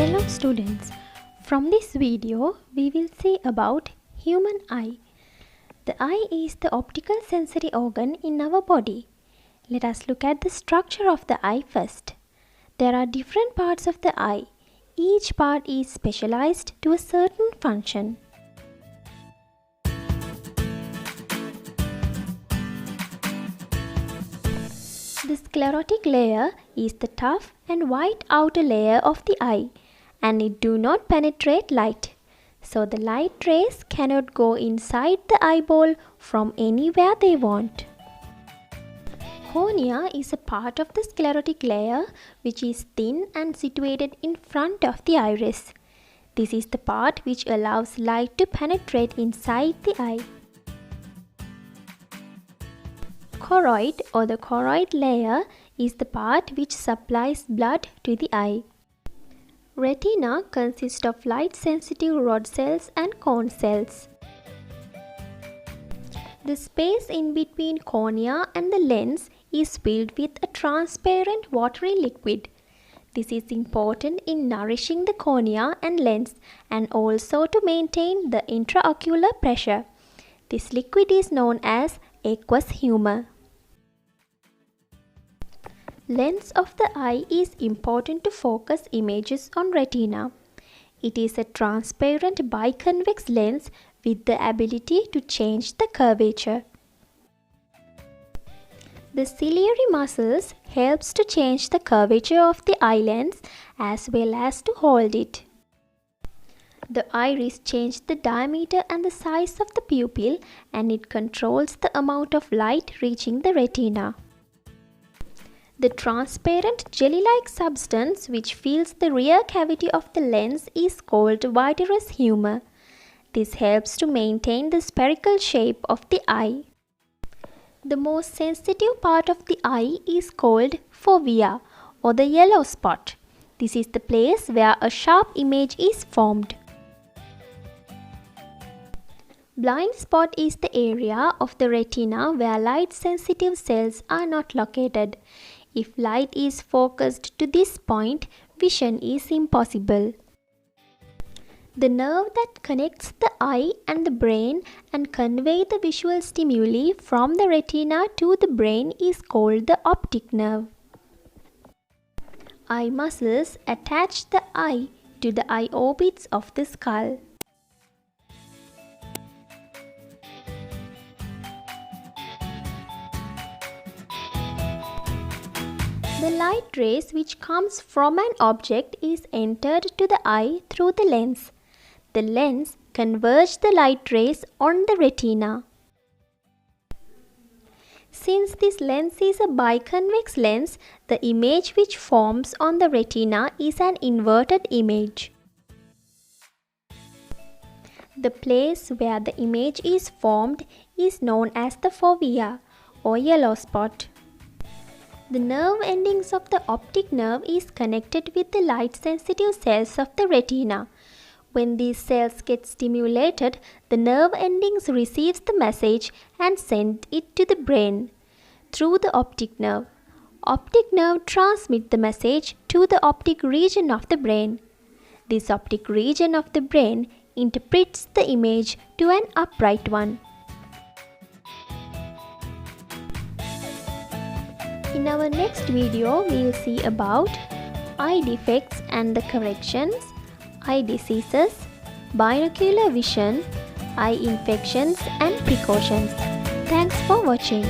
Hello students, from this video we will see about human eye. The eye is the optical sensory organ in our body. Let us look at the structure of the eye first. There are different parts of the eye. Each part is specialized to a certain function. The sclerotic layer is the tough and white outer layer of the eye, and it do not penetrate light. So the light rays cannot go inside the eyeball from anywhere they want. Cornea is a part of the sclerotic layer which is thin and situated in front of the iris. This is the part which allows light to penetrate inside the eye. Choroid or the choroid layer is the part which supplies blood to the eye. Retina consists of light-sensitive rod cells and cone cells. The space in between cornea and the lens is filled with a transparent watery liquid. This is important in nourishing the cornea and lens and also to maintain the intraocular pressure. This liquid is known as aqueous humor. Lens of the eye is important to focus images on retina. It is a transparent biconvex lens with the ability to change the curvature. The ciliary muscles helps to change the curvature of the eye lens as well as to hold it. The iris changes the diameter and the size of the pupil, and it controls the amount of light reaching the retina. The transparent jelly-like substance which fills the rear cavity of the lens is called vitreous humor. This helps to maintain the spherical shape of the eye. The most sensitive part of the eye is called fovea or the yellow spot. This is the place where a sharp image is formed. Blind spot is the area of the retina where light-sensitive cells are not located. If light is focused to this point, vision is impossible. The nerve that connects the eye and the brain and convey the visual stimuli from the retina to the brain is called the optic nerve. Eye muscles attach the eye to the eye orbits of the skull. The light rays which comes from an object is entered to the eye through the lens. The lens converges the light rays on the retina. Since this lens is a biconvex lens, the image which forms on the retina is an inverted image. The place where the image is formed is known as the fovea or yellow spot. The nerve endings of the optic nerve is connected with the light-sensitive cells of the retina. When these cells get stimulated, the nerve endings receives the message and send it to the brain through the optic nerve. Optic nerve transmits the message to the optic region of the brain. This optic region of the brain interprets the image to an upright one. In our next video, we will see about eye defects and the corrections, eye diseases, binocular vision, eye infections and precautions. Thanks for watching.